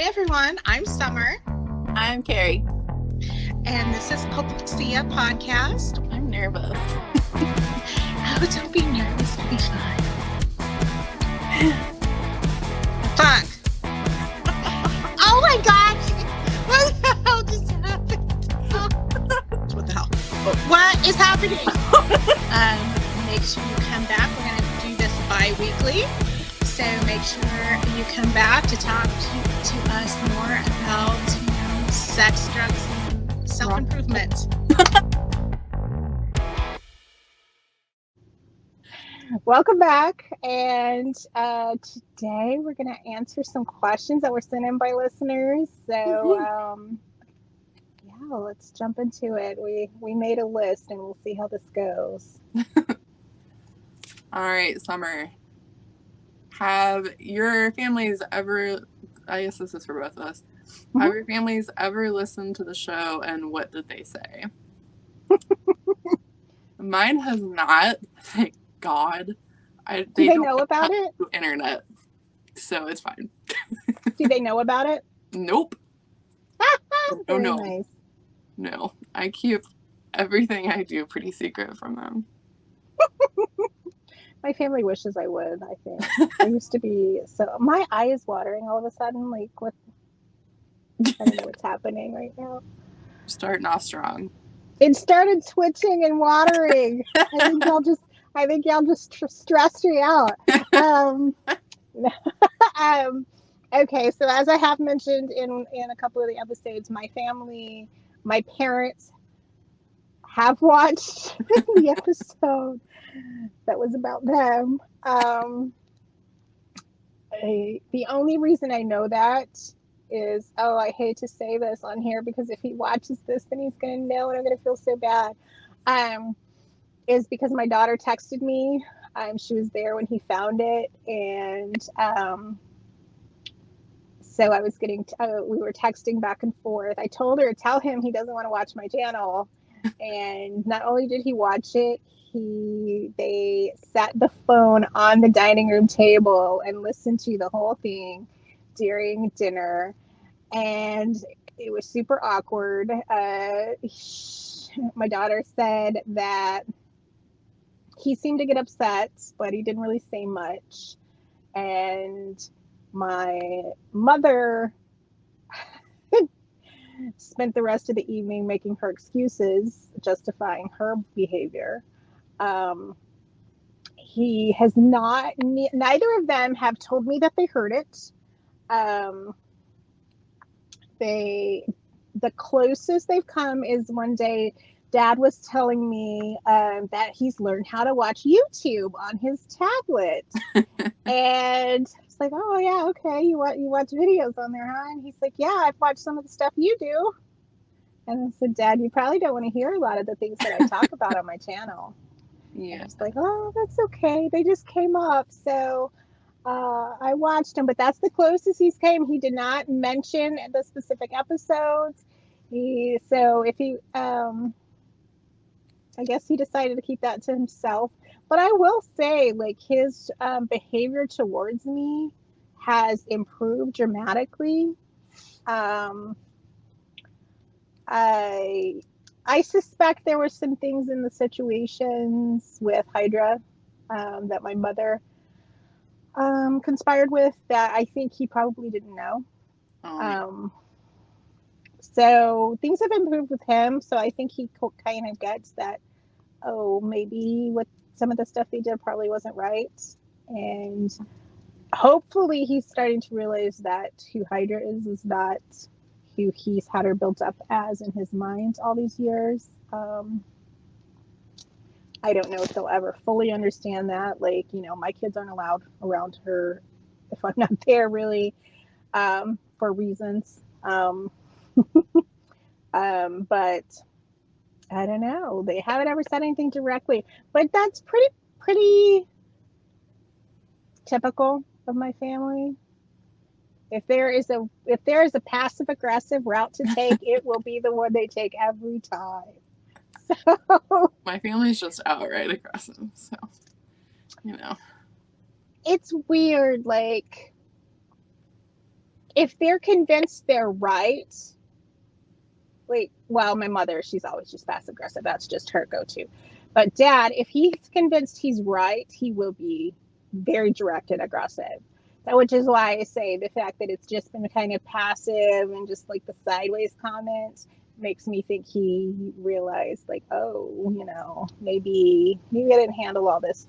Hi, everyone. I'm Summer. I'm Carrie. And this is Popsia Podcast. I'm nervous. Oh, don't be nervous. It'll be fun. Fuck. Oh my gosh. What the hell just happened? What the hell? What is happening? Make sure you come back. We're going to do this bi-weekly. So make sure you come back to talk to us more about, sex, drugs, and self-improvement. Welcome back. And today we're going to answer some questions that were sent in by listeners. So, let's jump into it. We made a list and we'll see how this goes. All right, Summer. Have your families ever, I guess this is for both of us, have your families ever listened to the show and what did they say? Mine has not, thank God. Do they know about it? Internet, so it's fine. Do they know about it? Nope. Very nice. No, I keep everything I do pretty secret from them. My family wishes I would, I think. I used to be, so my eye is watering all of a sudden, like what, I don't know what's happening right now. Starting off strong. It started twitching and watering. I think y'all just stressed me out. Okay, so as I have mentioned in a couple of the episodes, my parents have watched the episode that was about them. The only reason I know that is, I hate to say this on here because if he watches this, then he's going to know and I'm going to feel so bad. Is because my daughter texted me. She was there when he found it. And so I was we were texting back and forth. I told her, tell him he doesn't want to watch my channel. And not only did he watch it, they set the phone on the dining room table and listened to the whole thing during dinner. And it was super awkward. My daughter said that he seemed to get upset, but he didn't really say much. And my mother spent the rest of the evening making her excuses, justifying her behavior. He has not, neither of them have told me that they heard it. The closest they've come is one day Dad was telling me that he's learned how to watch YouTube on his tablet. And it's like, oh yeah, okay, you watch videos on there, huh? And he's like, yeah, I've watched some of the stuff you do. And I said, Dad, you probably don't want to hear a lot of the things that I talk about on my channel. Yeah. And it's like, oh, that's okay. They just came up. So I watched him, but that's the closest he's came. He did not mention the specific episodes. I guess he decided to keep that to himself. But I will say, like, his behavior towards me has improved dramatically. I suspect there were some things in the situations with Hydra that my mother conspired with that I think he probably didn't know. So things have improved with him. So I think he kind of gets that, maybe what some of the stuff they did probably wasn't right. And hopefully he's starting to realize that who Hydra is not who he's had her built up as in his mind all these years. I don't know if he'll ever fully understand that. Like, my kids aren't allowed around her if I'm not there, really, for reasons. But I don't know. They haven't ever said anything directly, but that's pretty typical of my family. If there is a passive aggressive route to take, it will be the one they take every time. So my family's just outright aggressive, so it's weird. Like, if they're convinced they're right, like, well, my mother, she's always just passive aggressive. That's just her go-to. But dad, if he's convinced he's right, he will be very direct and aggressive. That, which is why I say the fact that it's just been kind of passive and just like the sideways comments makes me think he realized, like, oh, maybe I didn't handle all this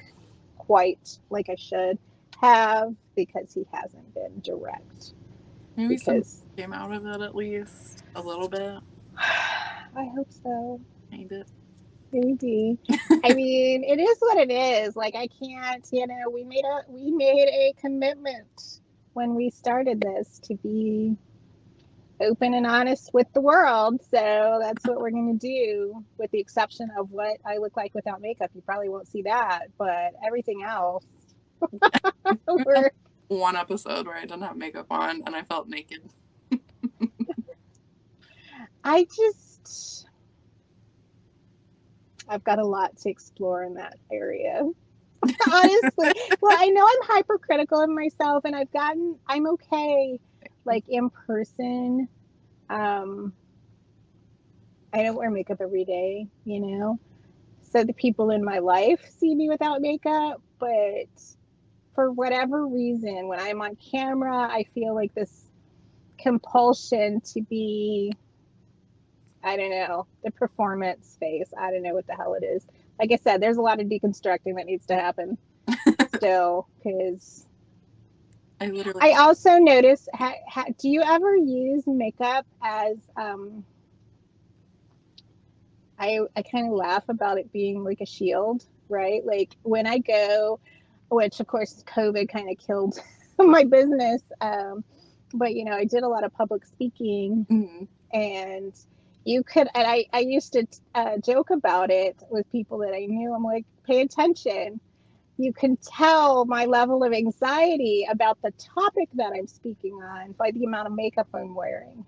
quite like I should have, because he hasn't been direct. Maybe some came out of it at least a little bit. I hope so. Maybe. I mean, it is what it is. Like, I can't, we made a commitment when we started this to be open and honest with the world. So that's what we're going to do, with the exception of what I look like without makeup. You probably won't see that, but everything else. One episode where I didn't have makeup on and I felt naked. I've got a lot to explore in that area. Honestly. Well, I know I'm hypercritical of myself, and I'm okay, like, in person. I don't wear makeup every day, so the people in my life see me without makeup, but for whatever reason, when I'm on camera, I feel like this compulsion to be, I don't know, the performance face. I don't know what the hell it is. Like I said, there's a lot of deconstructing that needs to happen still, because I also notice, do you ever use makeup as, I kind of laugh about it being like a shield, right? Like, when I go, which of course COVID kind of killed my business, but I did a lot of public speaking, and I used to joke about it with people that I knew. I'm like, pay attention. You can tell my level of anxiety about the topic that I'm speaking on by the amount of makeup I'm wearing.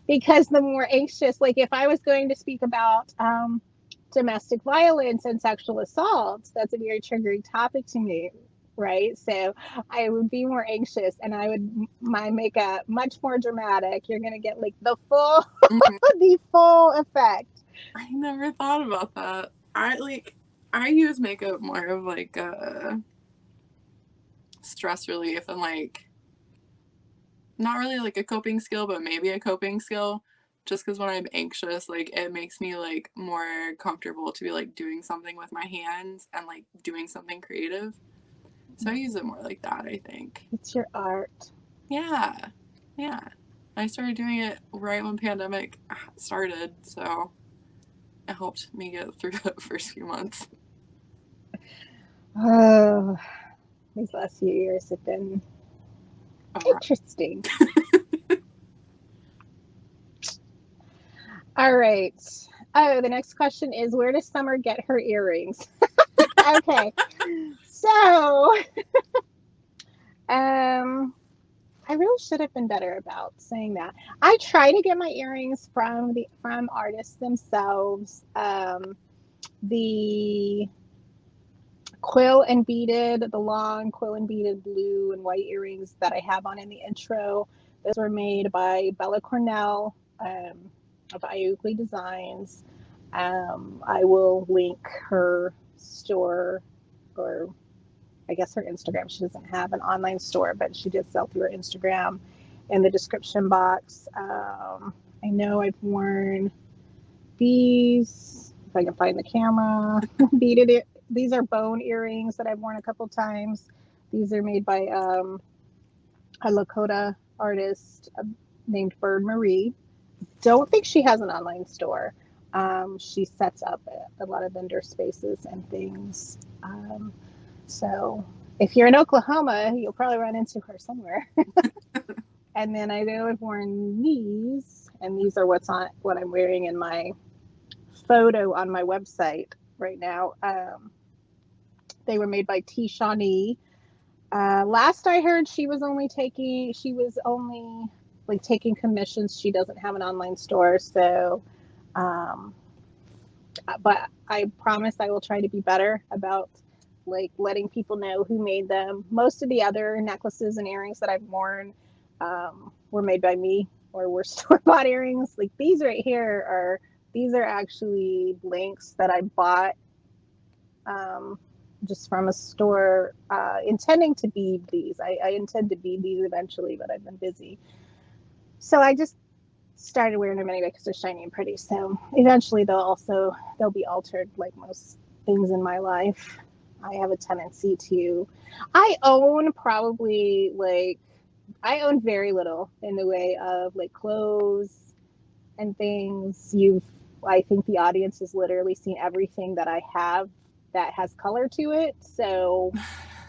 Because the more anxious, like if I was going to speak about domestic violence and sexual assault, that's a very triggering topic to me, right? So I would be more anxious, and my makeup much more dramatic. You're gonna get like the full the full effect. I never thought about that. I use makeup more of like a stress relief, and like not really like a coping skill, but maybe a coping skill, just because when I'm anxious, like it makes me like more comfortable to be like doing something with my hands and like doing something creative. So I use it more like that, I think. It's your art. Yeah. I started doing it right when pandemic started, so it helped me get through the first few months. Oh, these last few years have been interesting. All right. Oh, the next question is, where does Summer get her earrings? Okay. So, I really should have been better about saying that. I try to get my earrings from artists themselves. The the long quill and beaded blue and white earrings that I have on in the intro, those were made by Bella Cornell of Iucli Designs. I will link her store, or I guess her Instagram. She doesn't have an online store, but she did sell through her Instagram, in the description box. I know I've worn these, if I can find the camera, beaded it. These are bone earrings that I've worn a couple times. These are made by a Lakota artist named Bird Marie. Don't think she has an online store. She sets up a lot of vendor spaces and things. So if you're in Oklahoma, you'll probably run into her somewhere. And then I know I've worn these, and these are what I'm wearing in my photo on my website right now. They were made by T. Shawnee. Last I heard, she was only taking commissions. She doesn't have an online store, so but I promise I will try to be better about like letting people know who made them. Most of the other necklaces and earrings that I've worn, were made by me or were store-bought earrings. Like these right here these are actually blanks that I bought just from a store, intending to bead these. I intend to bead these eventually, but I've been busy. So I just started wearing them anyway because they're shiny and pretty. So eventually they'll be altered like most things in my life. I have a tendency to, I own very little in the way of like clothes and things. I think the audience has literally seen everything that I have that has color to it. So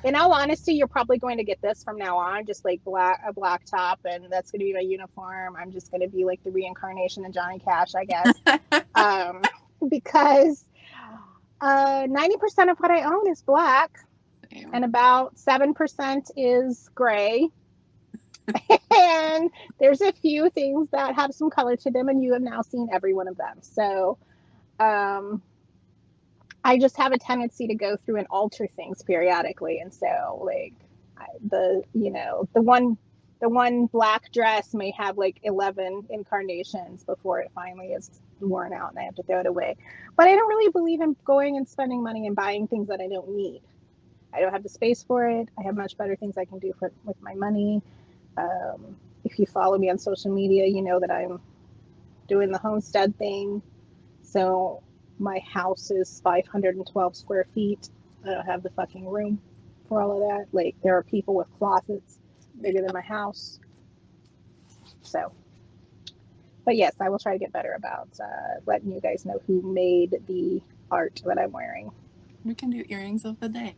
in all honesty, you're probably going to get this from now on, just like a black top, and that's going to be my uniform. I'm just going to be like the reincarnation of Johnny Cash, I guess. Because 90% of what I own is black. Damn. And about 7% is gray. And there's a few things that have some color to them, and you have now seen every one of them. So I just have a tendency to go through and alter things periodically. And so like the one black dress may have like 11 incarnations before it finally is worn out and I have to throw it away. But I don't really believe in going and spending money and buying things that I don't need. I don't have the space for it. I have much better things I can do with my money. If you follow me on social media, you know that I'm doing the homestead thing. So my house is 512 square feet. I don't have the fucking room for all of that. Like there are people with closets bigger than my house. So, but yes, I will try to get better about letting you guys know who made the art that I'm wearing. We can do earrings of the day.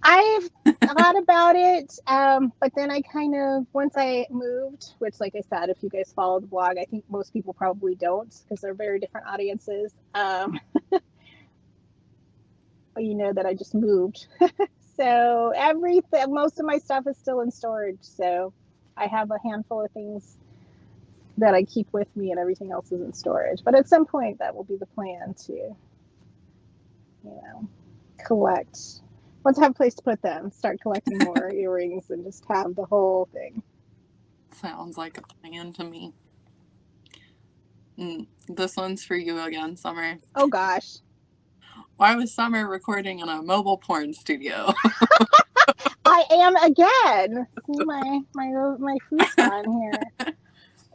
I've thought about it, but then I kind of, once I moved, which like I said, if you guys follow the blog, I think most people probably don't because they're very different audiences. But you know that I just moved. So most of my stuff is still in storage. So I have a handful of things that I keep with me and everything else is in storage. But at some point that will be the plan to, collect. Once I have a place to put them, start collecting more earrings and just have the whole thing. Sounds like a plan to me. This one's for you again, Summer. Oh gosh. Why was Summer recording in a mobile porn studio? I am again. See my futon here.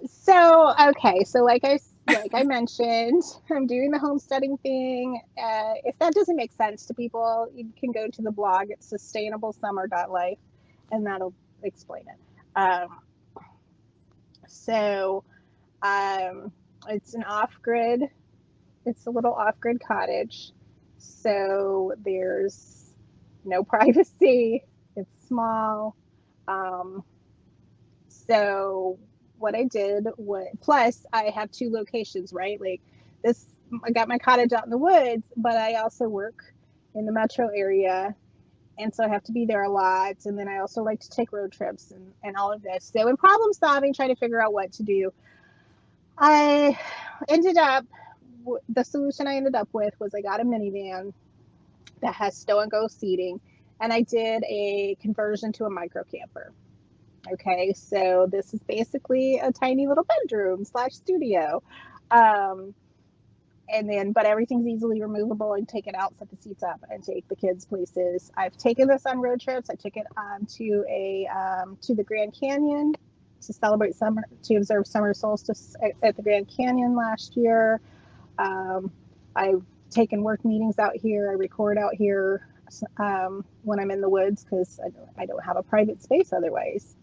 So okay, so like I mentioned, I'm doing the homesteading thing. If that doesn't make sense to people, you can go to the blog. It's sustainablesummer.life, and that'll explain it. It's an off-grid. It's a little off-grid cottage. So there's no privacy. It's small. So what I did plus I have 2 locations, right? Like this, I got my cottage out in the woods, but I also work in the metro area. And so I have to be there a lot. And then I also like to take road trips and all of this. So in problem solving, trying to figure out what to do, the solution I ended up with was I got a minivan that has stow and go seating. And I did a conversion to a micro camper. Okay, so this is basically a tiny little bedroom / studio. But everything's easily removable and take it out, set the seats up, and take the kids places. I've taken this on road trips. I took it to the Grand Canyon to celebrate summer, to observe summer solstice at the Grand Canyon last year. I've taken work meetings out here. I record out here when I'm in the woods because I don't have a private space otherwise.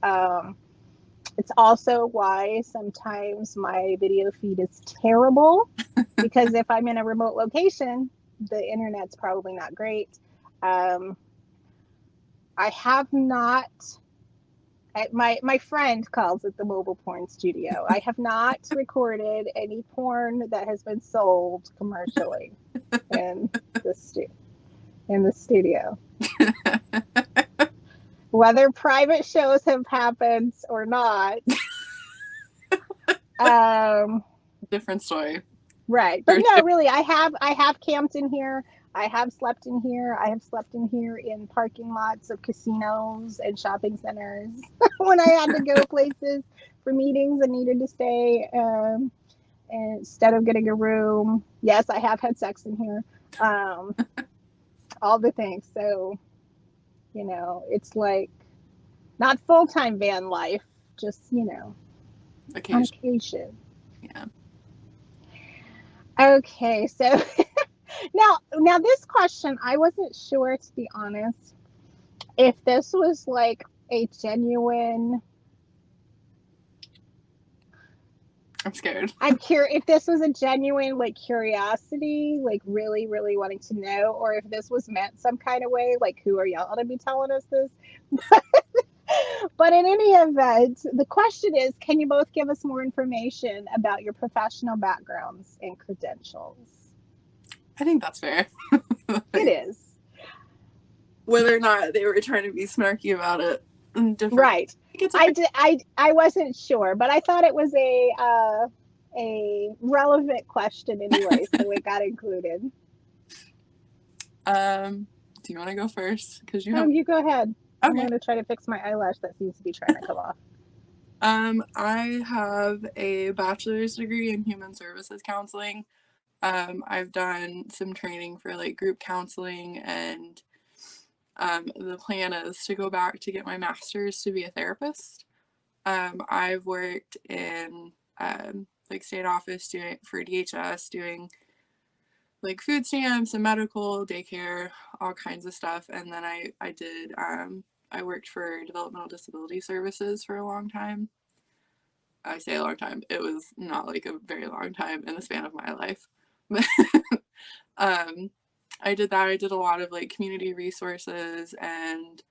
It's also why sometimes my video feed is terrible because if I'm in a remote location, the internet's probably not great. I have not, my friend calls it the mobile porn studio. I have not recorded any porn that has been sold commercially in the studio. Whether private shows have happened or not. Different story. Right. But no, really, I have camped in here. I have slept in here. I have slept in here in parking lots of casinos and shopping centers when I had to go places for meetings and needed to stay instead of getting a room. Yes, I have had sex in here. All the things. So, it's like not full-time van life, just, on occasion. Yeah. Okay, so now this question, I wasn't sure, to be honest, if this was like a genuine. I'm scared. I'm curious if this was a genuine like curiosity, like really, really wanting to know, or if this was meant some kind of way, like who are y'all to be telling us this? But in any event, the question is, can you both give us more information about your professional backgrounds and credentials? I think that's fair. It is. Whether or not they were trying to be snarky about it. Right. I wasn't sure, but I thought it was a relevant question anyway, so it got included. Do you want to go first? Because you go ahead. Okay. I'm going to try to fix my eyelash that seems to be trying to come off. I have a bachelor's degree in human services counseling. I've done some training for like group counseling, and the plan is to go back to get my master's to be a therapist. I've worked in like state office for DHS, doing like food stamps and medical, daycare, all kinds of stuff. And then I worked for developmental disability services for a long time. I say a long time. It was not like a very long time in the span of my life. I did that. I did a lot of like community resources and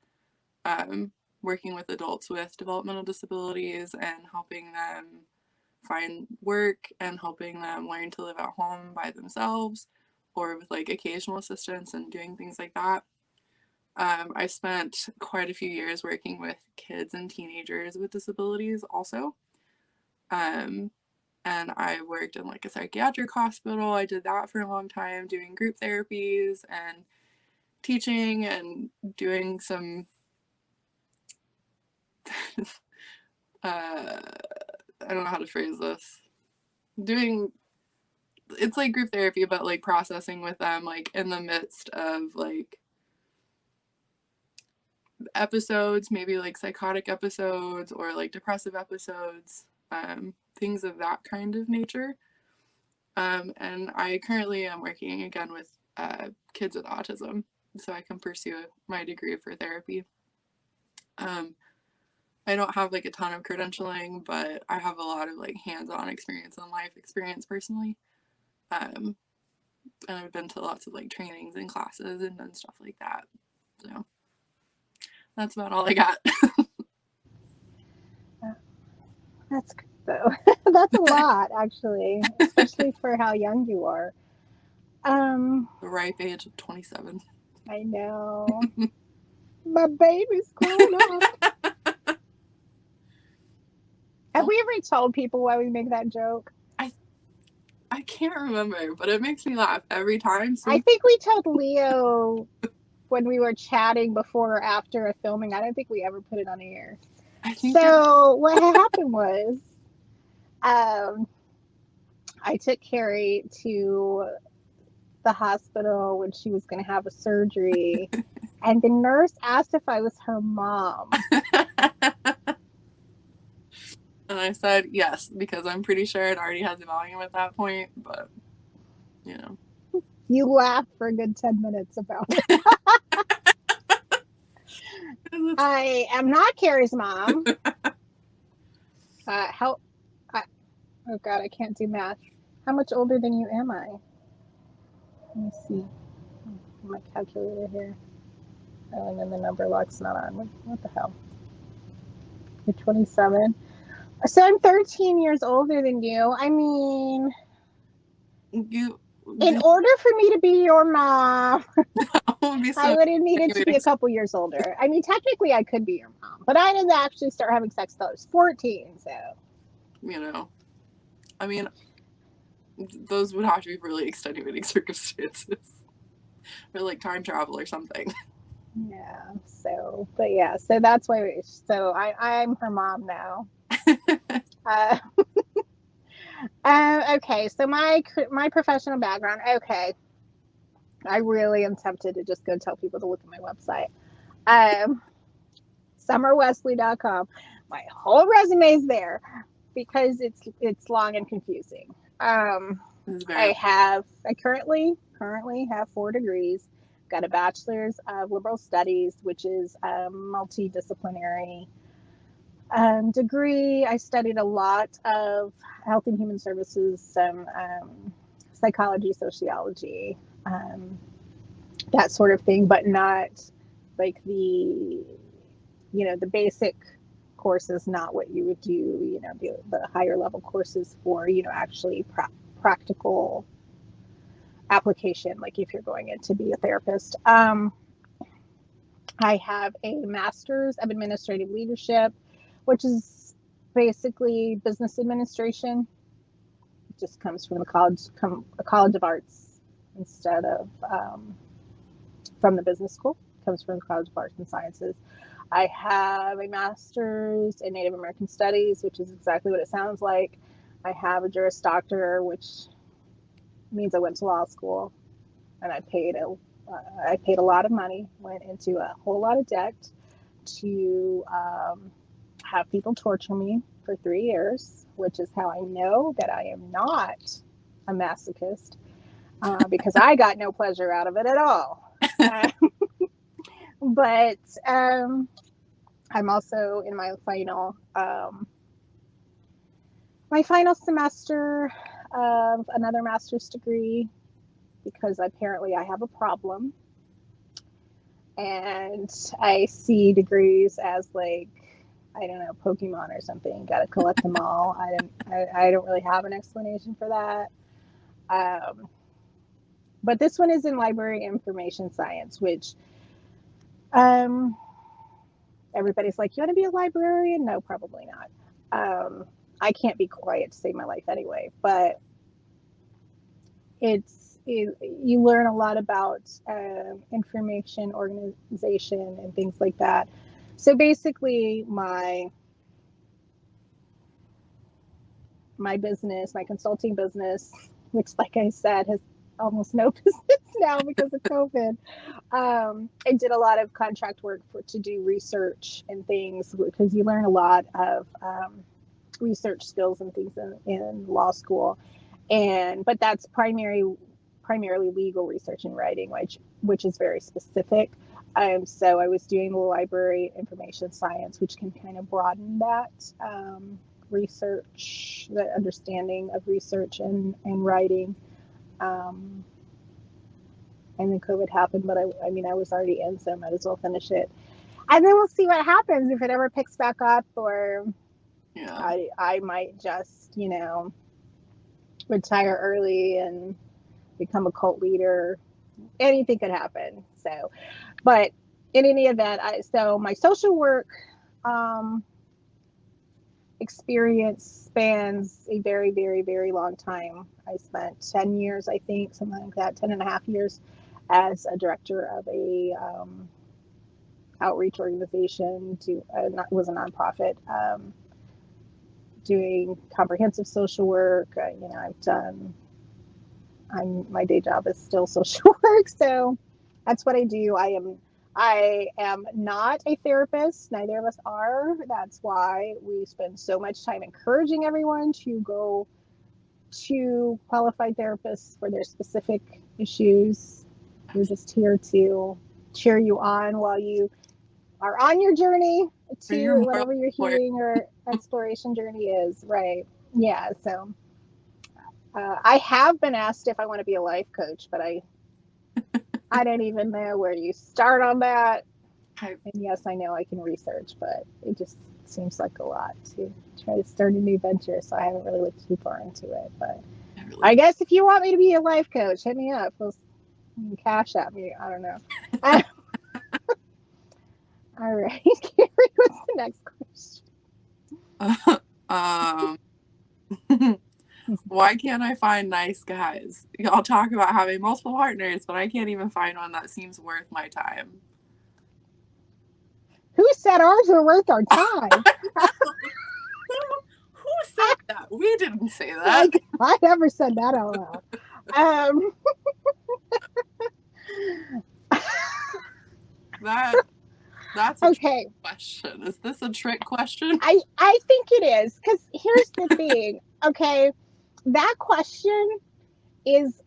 working with adults with developmental disabilities and helping them find work and helping them learn to live at home by themselves or with like occasional assistance and doing things like that. I spent quite a few years working with kids and teenagers with disabilities also. And I worked in like a psychiatric hospital. I did that for a long time, doing group therapies and teaching and doing some I don't know how to phrase this. It's like group therapy, but like processing with them, like in the midst of like episodes, maybe like psychotic episodes or like depressive episodes, things of that kind of nature. And I currently am working again with kids with autism, so I can pursue my degree for therapy. I don't have like a ton of credentialing, but I have a lot of like hands-on experience and life experience personally. And I've been to lots of like trainings and classes and done stuff like that. So that's about all I got. That's good though. That's a lot actually, especially for how young you are. The ripe age of 27. I know. My baby's grown up. Have we ever told people why we make that joke? I can't remember, but it makes me laugh every time. I think we told Leo when we were chatting before or after a filming. I don't think we ever put it on air. So what happened was, I took Carrie to the hospital when she was going to have a surgery, and the nurse asked if I was her mom. And I said yes, because I'm pretty sure it already has a volume at that point, but you know. You laughed for a good 10 minutes about it. I am not Carrie's mom. Oh God, I can't do math. How much older than you am I? Let me see. My calculator here. Oh, and then the number lock's not on. What the hell? You're 27. So I'm 13 years older than you. I mean, in order for me to be your mom, I would have needed to be a couple years older. I mean, technically I could be your mom, but I didn't actually start having sex till I was 14, so. You know, I mean, those would have to be really extenuating circumstances. or like time travel or something. Yeah. So, but yeah, so that's why. So I'm her mom now. Uh, okay. So my professional background. Okay. I really am tempted to just go tell people to look at my website. Um, summerwesley.com. My whole resume is there because it's long and confusing. I currently have 4 degrees. Got a bachelor's of liberal studies, which is a multidisciplinary degree. I studied a lot of health and human services, some psychology, sociology, that sort of thing, but not like the basic courses, not what you would do, the higher level courses for, actually practical application, like if you're going in to be a therapist. I have a master's of administrative leadership, which is basically business administration. It just comes from a college of arts instead of from the business school. It comes from the College of Arts and Sciences. I have a master's in Native American Studies, which is exactly what it sounds like. I have a Juris Doctor, which means I went to law school, and I paid a lot of money, went into a whole lot of debt to have people torture me for 3 years, which is how I know that I am not a masochist, because I got no pleasure out of it at all. But I'm also in my final semester of another master's degree, because apparently I have a problem, and I see degrees as like, I don't know, Pokemon or something. Got to collect them all. I don't really have an explanation for that. But this one is in library information science, which everybody's like, you want to be a librarian? No, probably not. I can't be quiet to save my life anyway, but you learn a lot about information organization and things like that. So basically, my business, my consulting business, which, like I said, has almost no business now because of COVID. I did a lot of contract work to do research and things, because you learn a lot of research skills and things in law school, but that's primarily legal research and writing, which is very specific. So I was doing the library information science, which can kind of broaden that research, the understanding of research and writing. And then COVID happened, but I mean, I was already in, so I might as well finish it. And then we'll see what happens, if it ever picks back up, or Yeah. I might just, retire early and become a cult leader. Anything could happen. So, but in any event, so my social work experience spans a very, very, very long time. I spent 10 years, I think, something like that, 10 and a half years as a director of a outreach organization. It was a nonprofit, doing comprehensive social work. My day job is still social work, so that's what I do. I am not a therapist. Neither of us are. That's why we spend so much time encouraging everyone to go to qualified therapists for their specific issues. We're just here to cheer you on while you are on your journey to whatever your healing or exploration journey is. Right. Yeah. So I have been asked if I want to be a life coach, but I don't even know where you start on that. And yes, I know I can research, but it just seems like a lot to try to start a new venture. So I haven't really looked too far into it. But I guess if you want me to be a life coach, hit me up. Cash at me. I don't know. All right, Carrie, what's the next question? Why can't I find nice guys? Y'all talk about having multiple partners, but I can't even find one that seems worth my time. Who said ours are worth our time? Who said that? We didn't say that. Like, I never said that out loud. That's a Okay. trick question. Is this a trick question? I think it is, because here's the thing. Okay, that question is,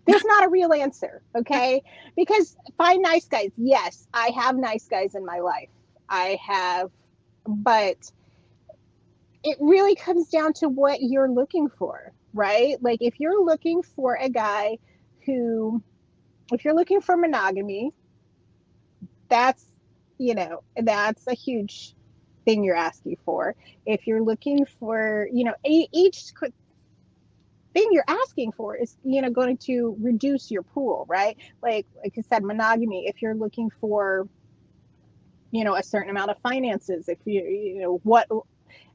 there's not a real answer. Okay, because find nice guys. Yes, I have nice guys in my life. I have, but it really comes down to what you're looking for, right? Like, if you're looking for a guy who, if you're looking for monogamy, that's, that's a huge thing you're asking for. If you're looking for, each thing you're asking for is, going to reduce your pool, right? Like I said, monogamy. If you're looking for, a certain amount of finances, if what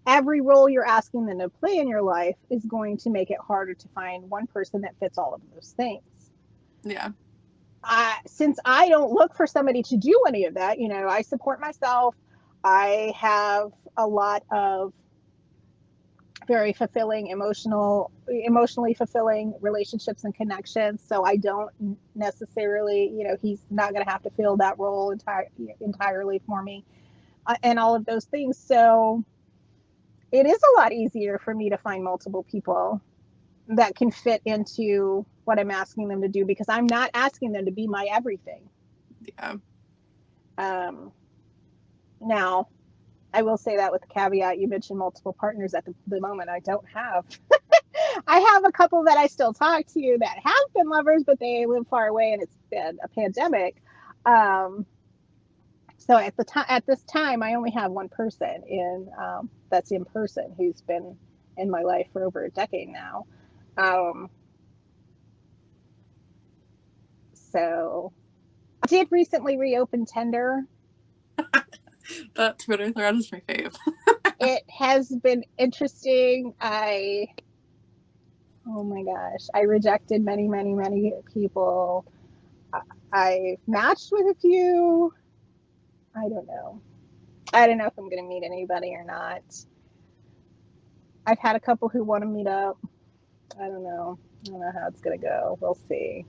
every role you're asking them to play in your life is going to make it harder to find one person that fits all of those things. Yeah. Since I don't look for somebody to do any of that, I support myself. I have a lot of very fulfilling, emotionally fulfilling relationships and connections. So I don't necessarily, he's not going to have to fill that role entirely for me, and all of those things. So it is a lot easier for me to find multiple people that can fit into what I'm asking them to do, because I'm not asking them to be my everything. Yeah. Now, I will say that with the caveat, you mentioned multiple partners. At the moment, I don't have. I have a couple that I still talk to that have been lovers, but they live far away and it's been a pandemic. So at this time, I only have one person that's in person who's been in my life for over a decade now. So I did recently reopen Tinder. That Twitter thread is my fave. It has been interesting. Oh my gosh, I rejected many, many, many people. I matched with a few. I don't know. I don't know if I'm going to meet anybody or not. I've had a couple who want to meet up. I don't know. I don't know how it's going to go. We'll see.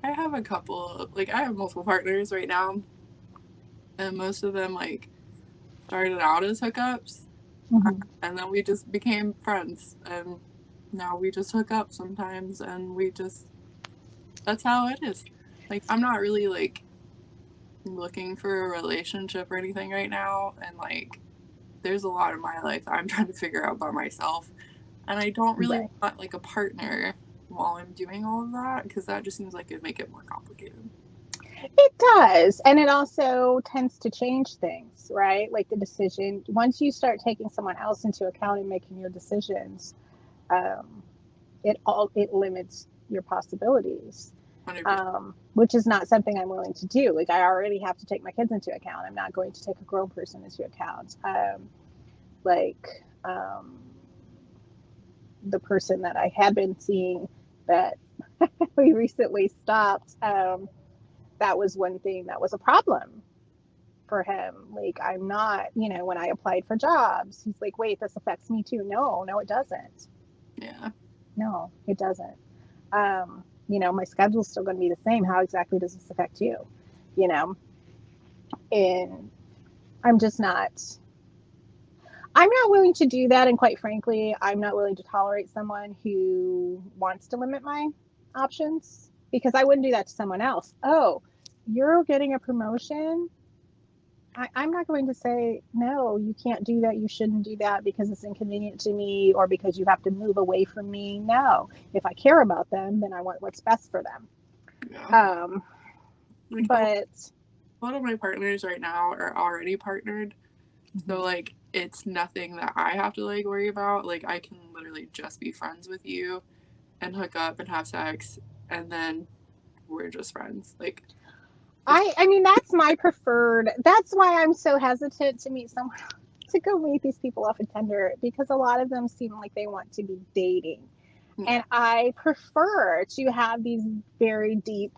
I have a couple, I have multiple partners right now, and most of them, started out as hookups, and then we just became friends, and now we just hook up sometimes, and that's how it is. I'm not really, looking for a relationship or anything right now, and, there's a lot of my life that I'm trying to figure out by myself, and I don't really want, a partner while I'm doing all of that, because that just seems like it'd make it more complicated. It does. And it also tends to change things, right? Like the decision, once you start taking someone else into account and making your decisions, it limits your possibilities, which is not something I'm willing to do. I already have to take my kids into account. I'm not going to take a grown person into account. The person that I had been seeing that we recently stopped, that was one thing that was a problem for him. I'm not, when I applied for jobs, he's like, wait, this affects me too. No, it doesn't. Yeah. No, it doesn't. My schedule's still going to be the same. How exactly does this affect you? And I'm not willing to do that. And quite frankly, I'm not willing to tolerate someone who wants to limit my options, because I wouldn't do that to someone else. Oh, you're getting a promotion. I'm not going to say, no, you can't do that. You shouldn't do that because it's inconvenient to me, or because you have to move away from me. No, if I care about them, then I want what's best for them. Yeah. But a lot of my partners right now are already partnered. So it's nothing that I have to worry about. I can literally just be friends with you and hook up and have sex, and then we're just friends. I mean, that's my preferred. That's why I'm so hesitant to meet to go meet these people off of Tinder because a lot of them seem like they want to be dating. Yeah. And I prefer to have these very deep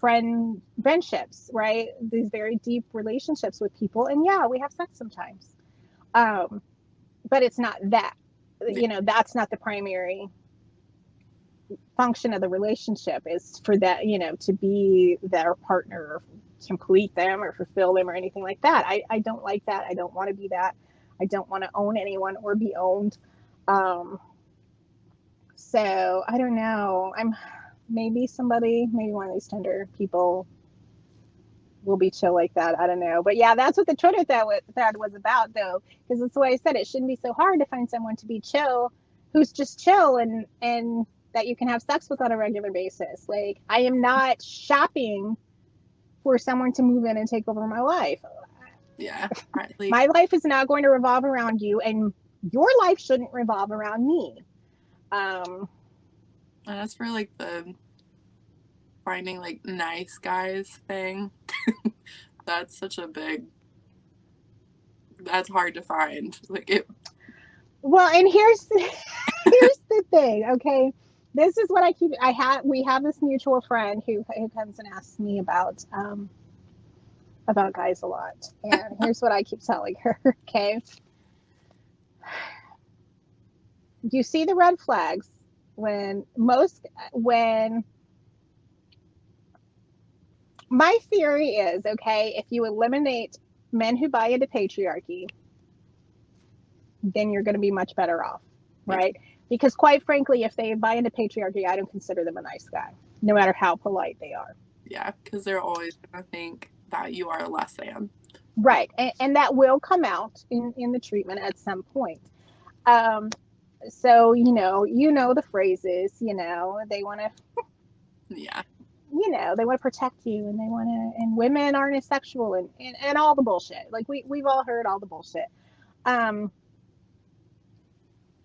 friendships, right? These very deep relationships with people. And yeah, we have sex sometimes. But it's not that, Yeah. that's not the primary function of the relationship, is for that, to be their partner or complete them or fulfill them or anything like that. I don't like that. I don't want to be that. I don't want to own anyone or be owned. So I don't know. Maybe one of these Tinder people will be chill like that. I don't know. But yeah, that's what the Twitter thread was about, though, because that's why I said it shouldn't be so hard to find someone to be chill, who's just chill and that you can have sex with on a regular basis. Like, I am not shopping for someone to move in and take over my life. Yeah. My life is not going to revolve around you, and your life shouldn't revolve around me. And as for like the finding like nice guys thing, that's such a big, that's hard to find. Like it. Well, and here's the thing, okay? This is what we have this mutual friend who comes and asks me about guys a lot. And here's what I keep telling her, okay? You see the red flags when my theory is, okay, if you eliminate men who buy into patriarchy, then you're going to be much better off, right? Yeah. Because quite frankly, if they buy into patriarchy, I don't consider them a nice guy, no matter how polite they are. Yeah, because they're always going to think that you are less than. Right, and that will come out in the treatment at some point. So, the phrases, they want to, yeah, they want to protect you, and and women aren't as sexual, and all the bullshit. Like we've all heard all the bullshit.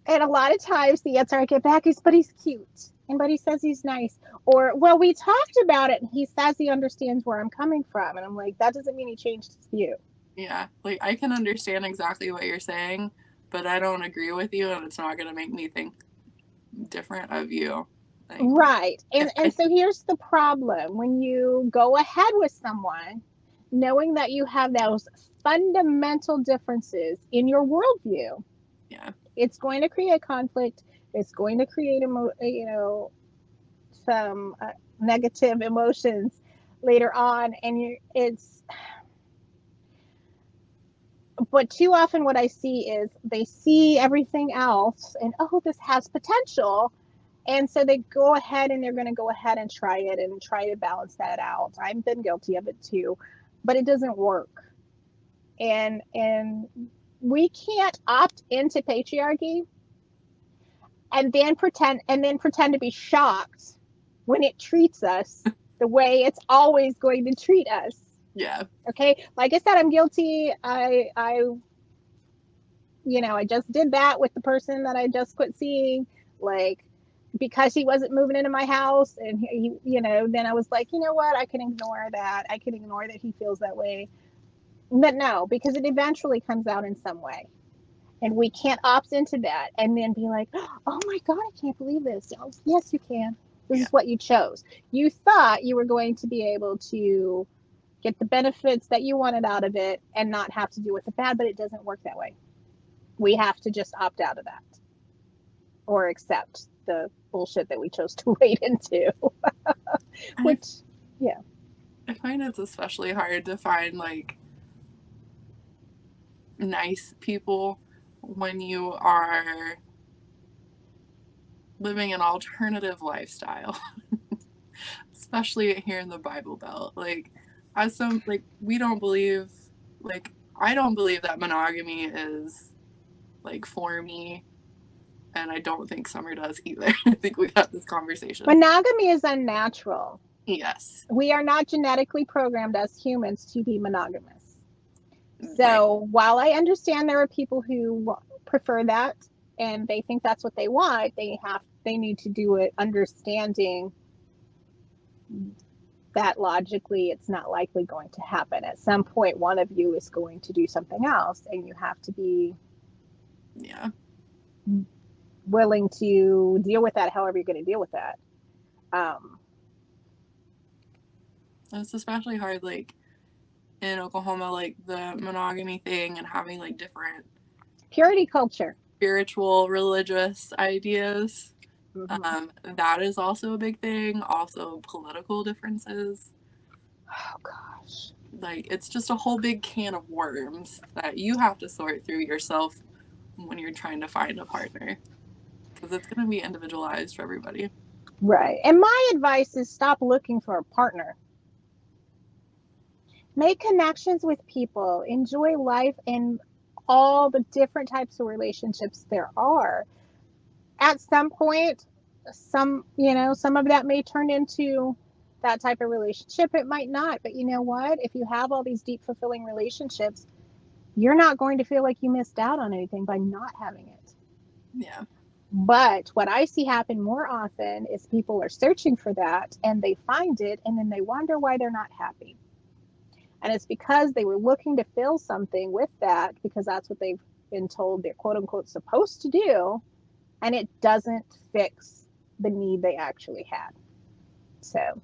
And a lot of times the answer I get back is, but he's cute, and but he says he's nice, or, well, we talked about it and he says he understands where I'm coming from. And I'm like, that doesn't mean he changed his view. Yeah, like I can understand exactly what you're saying, but I don't agree with you, and it's not going to make me think different of you. Like, right. And so here's the problem. When you go ahead with someone, knowing that you have those fundamental differences in your worldview, yeah, it's going to create conflict. It's going to create, some negative emotions later on. And but too often what I see is they see everything else and, oh, this has potential. And so they go ahead and they're going to go ahead and try it and try to balance that out. I've been guilty of it too, but it doesn't work. And we can't opt into patriarchy and then pretend to be shocked when it treats us the way it's always going to treat us. Yeah. Okay. Like I said, I'm guilty. I just did that with the person that I just quit seeing, like, because he wasn't moving into my house, and he then I was like, you know what, I can ignore that. I can ignore that he feels that way. But no, because it eventually comes out in some way. And we can't opt into that and then be like, oh my God, I can't believe this. Oh, yes, you can. This is what you chose. You thought you were going to be able to get the benefits that you wanted out of it and not have to deal with the bad, but it doesn't work that way. We have to just opt out of that or accept the bullshit that we chose to wade into. Which, yeah. I find it's especially hard to find, like, nice people when you are living an alternative lifestyle. Especially here in the Bible Belt. Like, we don't believe, like, I don't believe that monogamy is, like, for me. And I don't think Summer does either. I think we've had this conversation. Monogamy is unnatural. Yes. We are not genetically programmed as humans to be monogamous. So while I understand there are people who prefer that and they think that's what they want, they need to do it understanding that logically it's not likely going to happen. At some point, one of you is going to do something else, and you have to be willing to deal with that however you're going to deal with that. It's especially hard, like, in Oklahoma, like, the monogamy thing and having, like, different purity culture, spiritual, religious ideas. That is also a big thing. Also, political differences. Oh, gosh. Like, it's just a whole big can of worms that you have to sort through yourself when you're trying to find a partner. Because it's going to be individualized for everybody. Right. And my advice is stop looking for a partner. Make connections with people. Enjoy life and all the different types of relationships there are. At some point, some of that may turn into that type of relationship. It might not. But you know what? If you have all these deep, fulfilling relationships, you're not going to feel like you missed out on anything by not having it. Yeah. But what I see happen more often is people are searching for that and they find it and then they wonder why they're not happy. And it's because they were looking to fill something with that because that's what they've been told they're quote unquote supposed to do. And it doesn't fix the need they actually had. So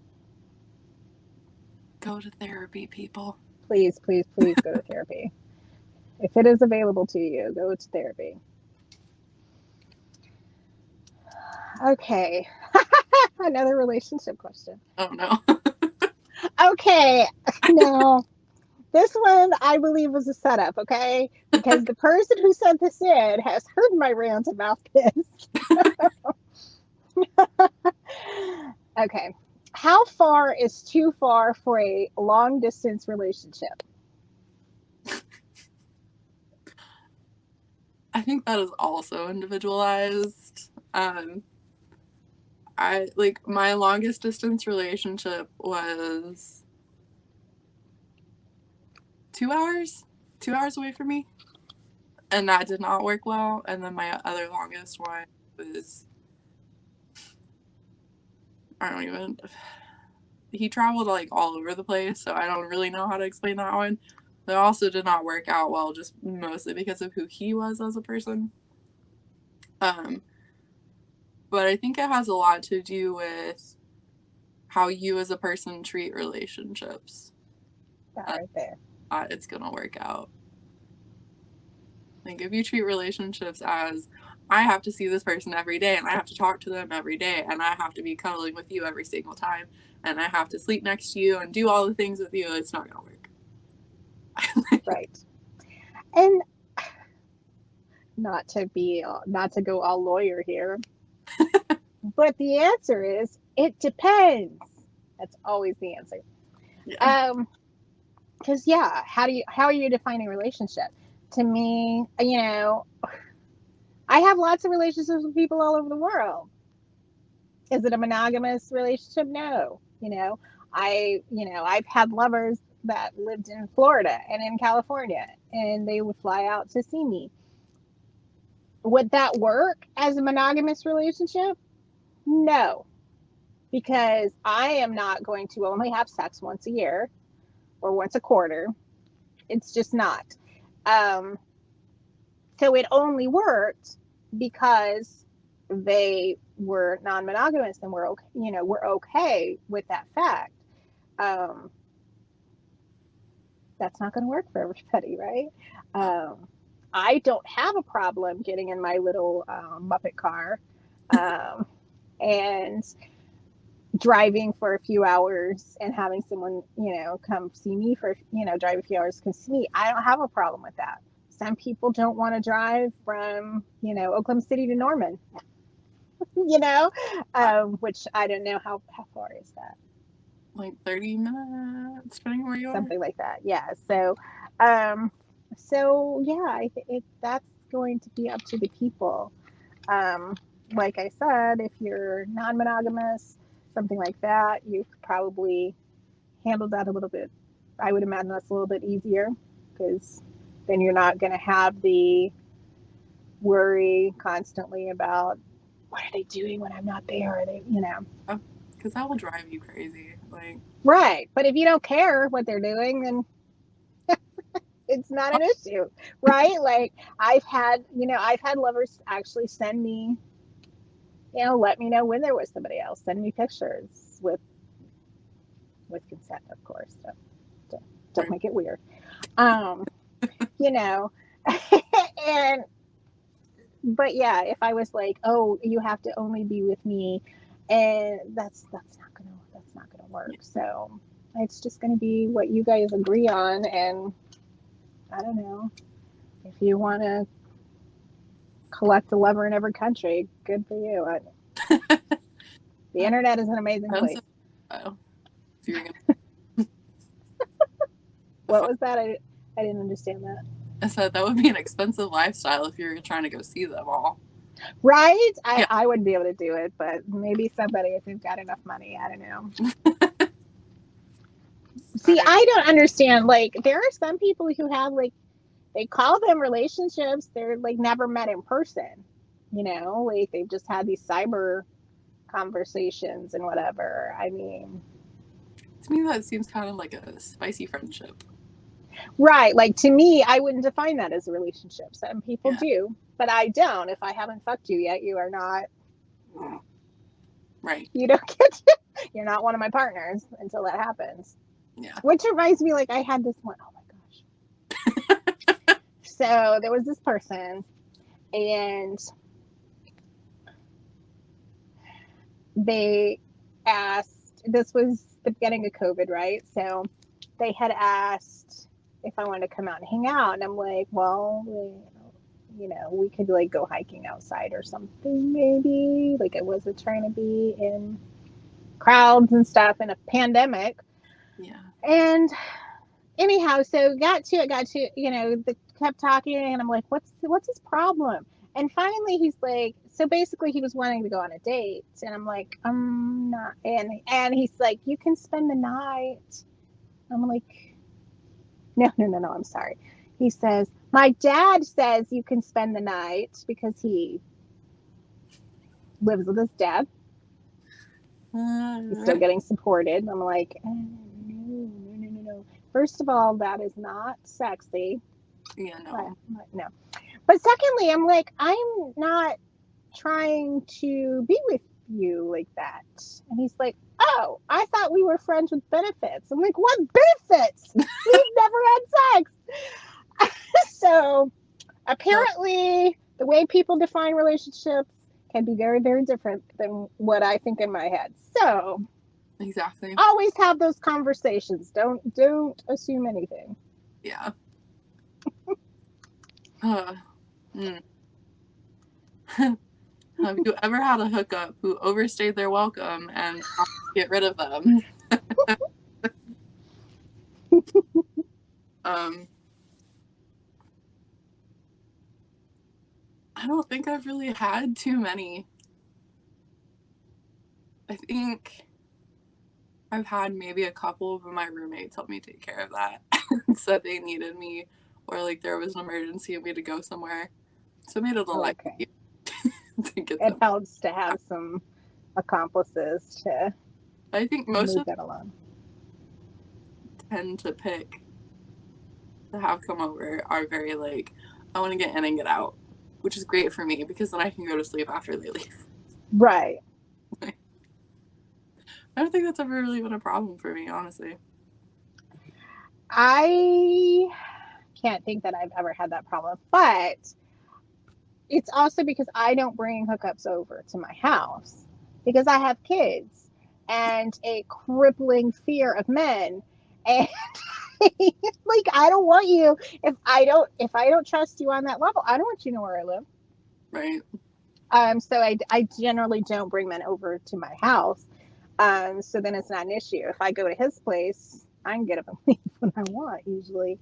go to therapy, people. Please, please, please go to therapy. If it is available to you, go to therapy. Okay. Another relationship question. Oh, no. Okay. No. This one, I believe, was a setup, okay? Because the person who sent this in has heard my rant about this. Okay. How far is too far for a long distance relationship? I think that is also individualized. My longest distance relationship was 2 hours away from me, and that did not work well. And then my other longest one was, he traveled like all over the place, so I don't really know how to explain that one. That also did not work out well, just mostly because of who he was as a person. But I think it has a lot to do with how you as a person treat relationships. That right there. It's gonna work out. Like, if you treat relationships as, I have to see this person every day, and I have to talk to them every day, and I have to be cuddling with you every single time, and I have to sleep next to you and do all the things with you, it's not gonna work. Right. And not to go all lawyer here, but the answer is it depends. That's always the answer. Yeah. Because how are you defining relationship? To me, I have lots of relationships with people all over the world. Is it a monogamous relationship? No. I've had lovers that lived in Florida and in California, and they would fly out to see me. Would that work as a monogamous relationship? No, because I am not going to only have sex once a year or once a quarter. It's just not. So it only worked because they were non-monogamous and we're okay with that fact. That's not going to work for everybody, right? I don't have a problem getting in my little Muppet car and driving for a few hours and having someone, come see me for, drive a few hours to see me. I don't have a problem with that. Some people don't want to drive from, Oklahoma City to Norman, which I don't know how far is that? Like 30 minutes, depending where you are. Something like that. Yeah. So yeah, that's going to be up to the people. Like I said, if you're non-monogamous, something like that, you could probably handle that a little bit. I would imagine that's a little bit easier because then you're not going to have the worry constantly about what are they doing when I'm not there? Are they, because that will drive you crazy. Like, right. But if you don't care what they're doing, then it's not an issue, right? Like I've had lovers actually send me, let me know when they're with somebody else, send me pictures with consent, of course. Don't make it weird. Um, you know, and but yeah, if I was like, oh, you have to only be with me, and that's not gonna work. So it's just gonna be what you guys agree on, and I don't know. If you want to collect a lover in every country, good for you. The internet is an amazing place. If you're gonna What was that? I didn't understand that. I said that would be an expensive lifestyle if you're trying to go see them all. Right? I wouldn't be able to do it, but maybe somebody, if they've got enough money, I don't know. See, I don't understand. Like, there are some people who have, like, they call them relationships. They're, like, never met in person. Like, they've just had these cyber conversations and whatever. I mean, to me, that seems kind of like a spicy friendship. Right. Like, to me, I wouldn't define that as a relationship. Some people do, but I don't. If I haven't fucked you yet, you are not. Right. You don't get to, you're not one of my partners until that happens. Yeah. Which reminds me, like, I had this one. Oh my gosh. So there was this person, and they asked, this was the beginning of COVID, right? So they had asked if I wanted to come out and hang out. And I'm like, well, we could like go hiking outside or something, maybe. Like, I wasn't trying to be in crowds and stuff in a pandemic. Yeah. And anyhow, so got to, kept talking, and I'm like, what's his problem? And finally he's like, so basically he was wanting to go on a date, and I'm like, I'm not. And he's like, you can spend the night. I'm like, no, I'm sorry. He says, my dad says you can spend the night because he lives with his dad. He's still getting supported. I'm like, no. First of all, that is not sexy. Yeah, no. No. But secondly, I'm like, I'm not trying to be with you like that. And he's like, oh, I thought we were friends with benefits. I'm like, what benefits? We've never had sex. So apparently the way people define relationships can be very, very different than what I think in my head. So exactly. Always have those conversations. Don't assume anything. Yeah. Have you ever had a hookup who overstayed their welcome and get rid of them? I don't think I've really had too many. I think I've had maybe a couple, but my roommates helped me take care of that. Said they needed me, or like there was an emergency and we had to go somewhere. So it made it a lot easier to get them. It helps to have some accomplices to I think most of them along. Tend to pick to have come over are very like, I want to get in and get out, which is great for me because then I can go to sleep after they leave. Right. I don't think that's ever really been a problem for me, honestly. I can't think that I've ever had that problem, but it's also because I don't bring hookups over to my house because I have kids and a crippling fear of men. And like, I don't want you, if I don't trust you on that level, I don't want you to know where I live. Right. So I generally don't bring men over to my house. So then it's not an issue. If I go to his place, I can get up and leave when I want usually.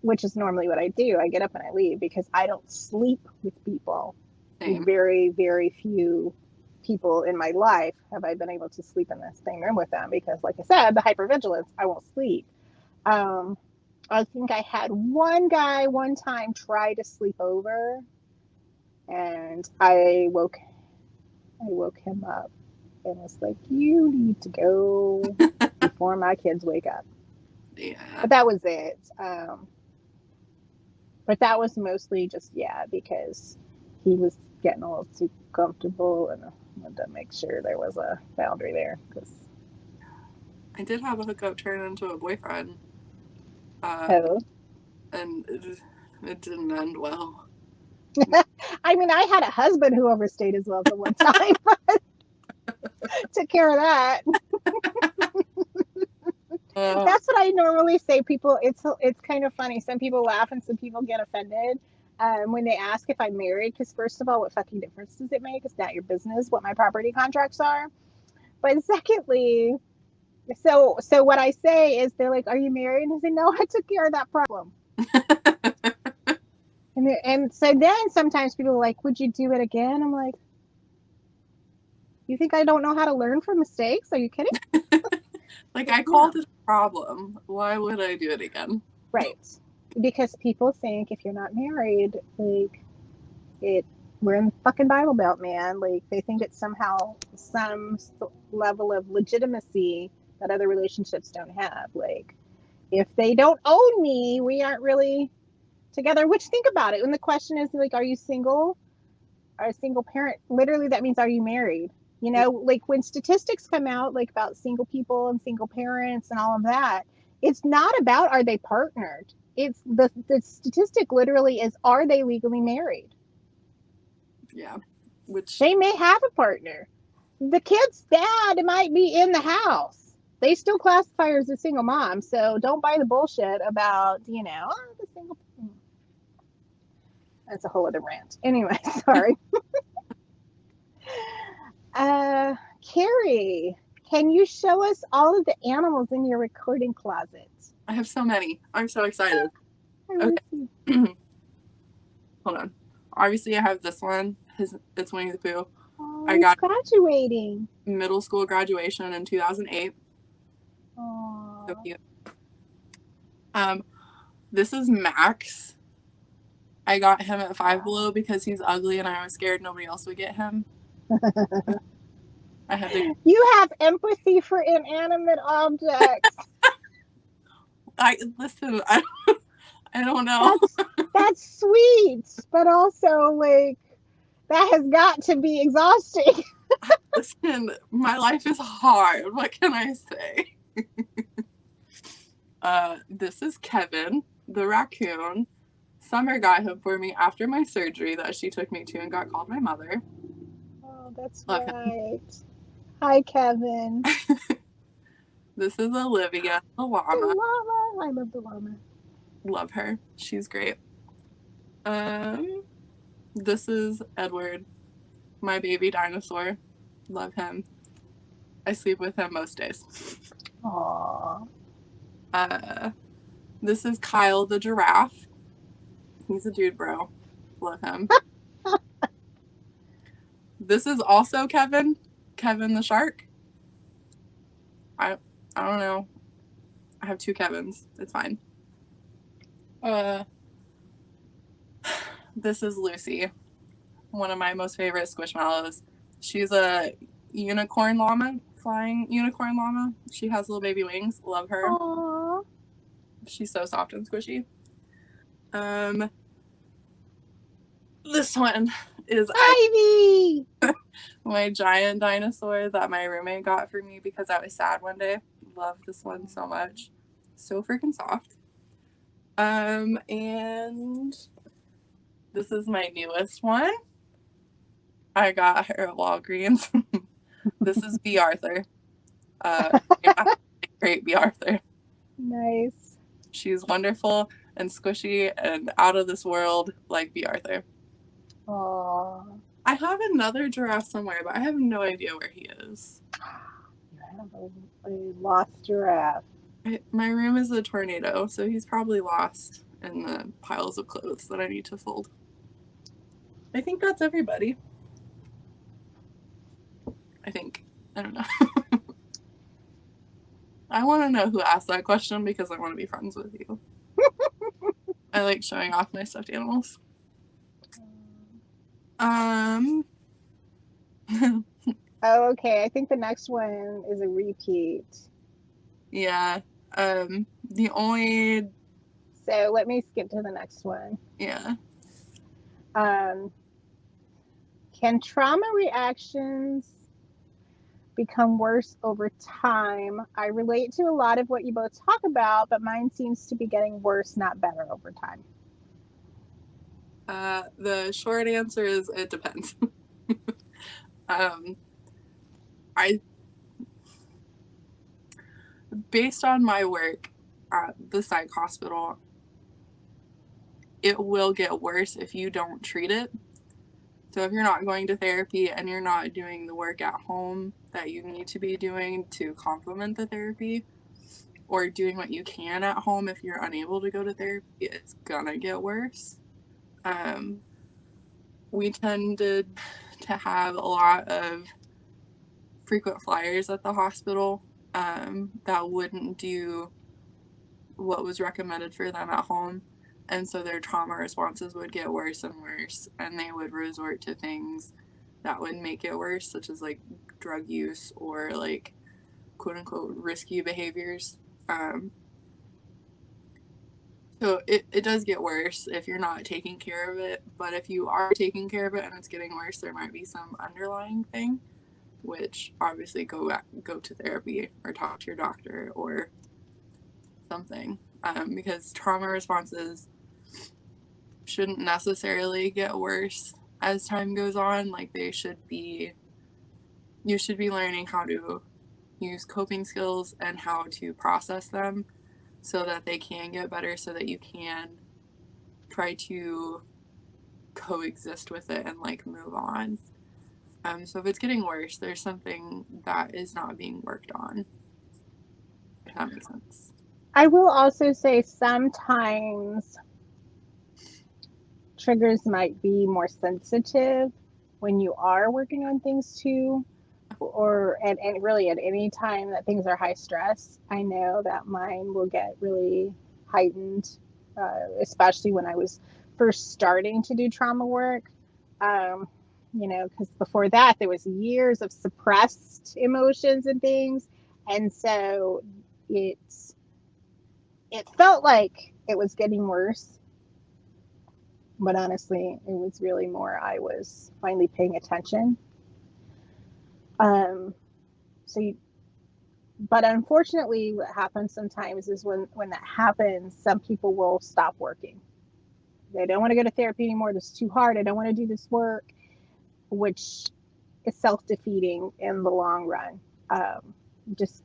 Which is normally what I do. I get up and I leave because I don't sleep with people. Same. Very, very few people in my life have I been able to sleep in the same room with them because, like I said, the hypervigilance, I won't sleep. I think I had one guy one time try to sleep over, and I woke him up and it's like, you need to go before my kids wake up. Yeah. But that was it. But that was mostly just, yeah, because he was getting a little too comfortable, and I wanted to make sure there was a boundary there. Cause, I did have a hookup turn into a boyfriend. oh. And it didn't end well. I mean, I had a husband who overstayed his welcome one time. Took care of that. That's what I normally say. People, it's kind of funny. Some people laugh and some people get offended when they ask if I'm married. Because first of all, what fucking difference does it make? It's not your business what my property contracts are. But secondly, so what I say is, they're like, "Are you married?" And I say, "No, I took care of that problem." And so then sometimes people are like, "Would you do it again?" I'm like, "You think I don't know how to learn from mistakes? Are you kidding?" Like, I called it a problem. Why would I do it again? Right. Because people think if you're not married, like, we're in the fucking Bible Belt, man. Like, they think it's somehow some level of legitimacy that other relationships don't have. Like, if they don't own me, we aren't really together. Which, think about it. When the question is, like, are you single? Are a single parent? Literally, that means, are you married? You know, like, when statistics come out, like, about single people and single parents and all of that, it's not about, are they partnered? It's the statistic literally is, are they legally married? Yeah. Which, They may have a partner. The kid's dad might be in the house. They still classify her as a single mom, so don't buy the bullshit about, oh, the single. That's a whole other rant. Anyway, sorry. Carrie, can you show us all of the animals in your recording closet? I have so many. I'm so excited. Okay. Hold on. Obviously, I have this one. It's Winnie the Pooh. Oh, I got graduating. middle school graduation in 2008. Oh. So cute. This is Max. I got him at Five Below because he's ugly and I was scared nobody else would get him. I had to. You have empathy for inanimate objects. Listen. I don't know. That's sweet, but also, like, that has got to be exhausting. Listen, my life is hard. What can I say? This is Kevin, the raccoon. Summer got him for me after my surgery that she took me to and got called my mother. Oh, that's Love right. Hi, Kevin. This is Olivia, the llama. I love the llama. Love her. She's great. This is Edward, my baby dinosaur. Love him. I sleep with him most days. Aww. This is Kyle, the giraffe. He's a dude, bro. Love him. This is also Kevin the shark. I don't know. I have two Kevins. It's fine. This is Lucy, one of my most favorite squishmallows. She's a unicorn llama, flying unicorn llama. She has little baby wings. Love her. Aww. She's so soft and squishy. This one is Ivy. my giant dinosaur that my roommate got for me because I was sad one day. Love this one so much. So freaking soft. And this is my newest one. I got her at Walgreens. This is B. Arthur. Great B. Arthur. Nice. She's wonderful and squishy and out of this world like B. Arthur. Aww. I have another giraffe somewhere, but I have no idea where he is. You have a lost giraffe. My room is a tornado, so he's probably lost in the piles of clothes that I need to fold. I think that's everybody. I think. I don't know. I want to know who asked that question because I want to be friends with you. I like showing off my stuffed animals. Oh, okay. I think the next one is a repeat. Yeah. The only, So let me skip to the next one. yeah. Um, can trauma reactions become worse over time? I relate to a lot of what you both talk about, but mine seems to be getting worse, not better over time. The short answer is it depends. um, I, based on my work at the psych hospital, it will get worse if you don't treat it. So if you're not going to therapy and you're not doing the work at home that you need to be doing to complement the therapy, or doing what you can at home if you're unable to go to therapy, it's gonna get worse. Um, we tended to have a lot of frequent flyers at the hospital that wouldn't do what was recommended for them at home. And so their trauma responses would get worse and worse, and they would resort to things that would make it worse, such as like drug use or like quote unquote risky behaviors. So it does get worse if you're not taking care of it, but if you are taking care of it and it's getting worse, there might be some underlying thing, which obviously go to therapy or talk to your doctor or something, because trauma responses shouldn't necessarily get worse as time goes on. Like you should be learning how to use coping skills and how to process them so that they can get better, so that you can try to coexist with it and like move on. So if it's getting worse, there's something that is not being worked on. If that makes sense. I will also say sometimes triggers might be more sensitive when you are working on things too, or and really at any time that things are high stress. I know that mine will get really heightened, especially when I was first starting to do trauma work. Um, because before that there was years of suppressed emotions and things, and so it's it felt like it was getting worse, but honestly, it was really more I was finally paying attention. Um, so, you, but unfortunately, what happens sometimes is when that happens, some people will stop working. They don't want to go to therapy anymore. This is too hard. I don't want to do this work, which is self defeating in the long run. Just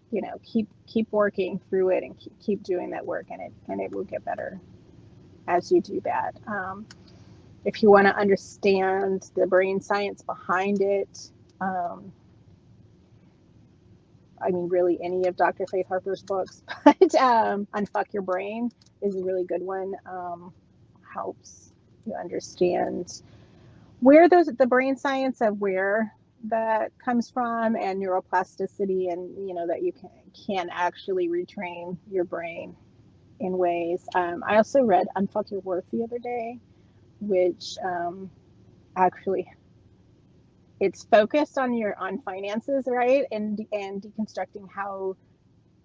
keep working through it and keep doing that work, and it will get better as you do that. If you want to understand the brain science behind it, um, I mean, really any of Dr. Faith Harper's books, but Unfuck Your Brain is a really good one. Helps you understand where the brain science of where that comes from, and neuroplasticity, and that you can actually retrain your brain in ways. I also read Unfuck Your Worth the other day, which actually it's focused on finances, right? And deconstructing how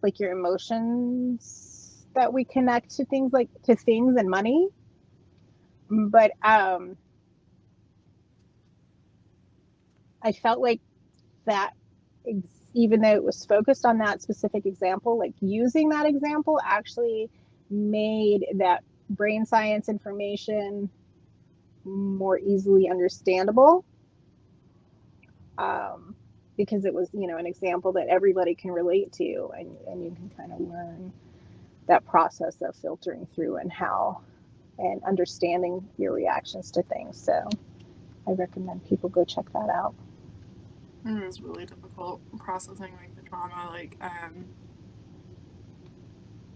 like your emotions that we connect to things, like to things and money. But I felt like that even though it was focused on that specific example, like using that example actually made that brain science information more easily understandable, because it was an example that everybody can relate to, and you can kind of learn that process of filtering through and understanding your reactions to things. So I recommend people go check that out. It was really difficult processing like the trauma. Like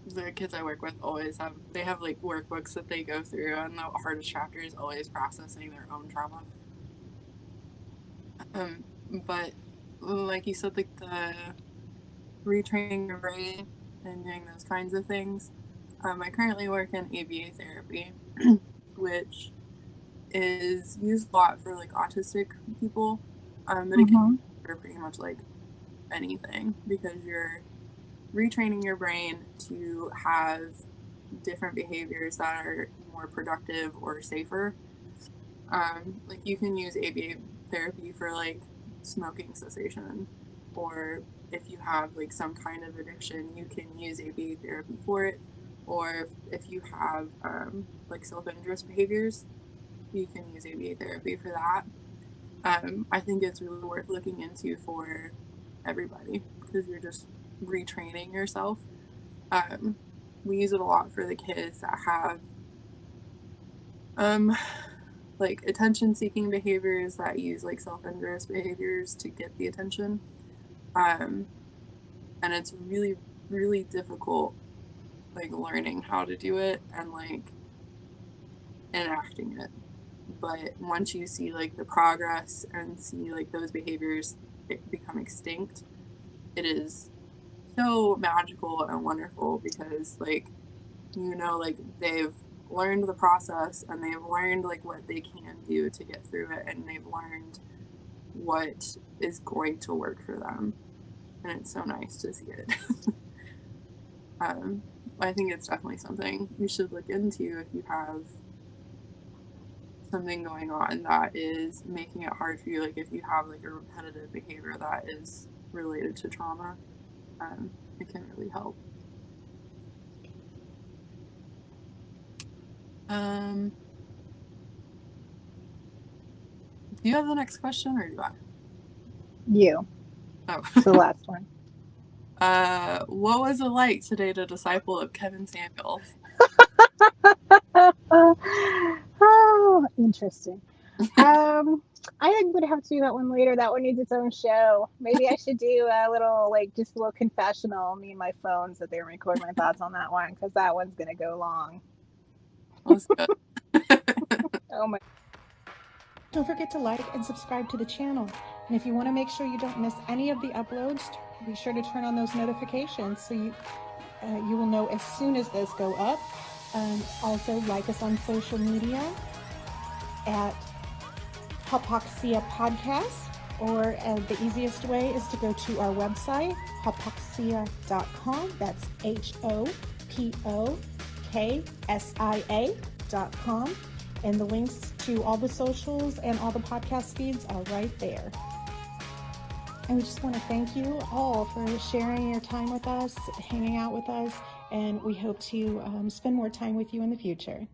the kids I work with always have like workbooks that they go through, and the hardest chapter is always processing their own trauma. But like you said, like the retraining your brain and doing those kinds of things. I currently work in ABA therapy, which is used a lot for like autistic people, but Mm-hmm. for pretty much like anything, because you're retraining your brain to have different behaviors that are more productive or safer. Like you can use ABA therapy for like smoking cessation, or if you have like some kind of addiction, you can use ABA therapy for it. Or if you have like self-injurious behaviors, you can use ABA therapy for that. I think it's really worth looking into for everybody, because you're just retraining yourself. We use it a lot for the kids that have like attention-seeking behaviors, that use like self-injurious behaviors to get the attention. And it's really, really difficult, like learning how to do it and like enacting it. But once you see like the progress and see like those behaviors become extinct, it is so magical and wonderful, because like, you know, like they've learned the process and they've learned like what they can do to get through it, and they've learned what is going to work for them, and it's so nice to see it. I think it's definitely something you should look into if you have something going on that is making it hard for you, like if you have like a repetitive behavior that is related to trauma. It can really help. Do you have the next question, or do I? You. Oh. It's the last one. What was it like today to disciple of Kevin Samuels? Oh, interesting. I would have to do that one later. That one needs its own show. Maybe I should do a little, like, just a little confessional, me and my phone, so they record my thoughts on that one, because that one's going to go long. Let's go. Oh my. Don't forget to like and subscribe to the channel. And if you want to make sure you don't miss any of the uploads, be sure to turn on those notifications so you will know as soon as those go up. Also, like us on social media at Hypoxia Podcast, or the easiest way is to go to our website, hypoxia.com. That's HOPOKSIA.com. And the links to all the socials and all the podcast feeds are right there. And we just want to thank you all for sharing your time with us, hanging out with us, and we hope to spend more time with you in the future.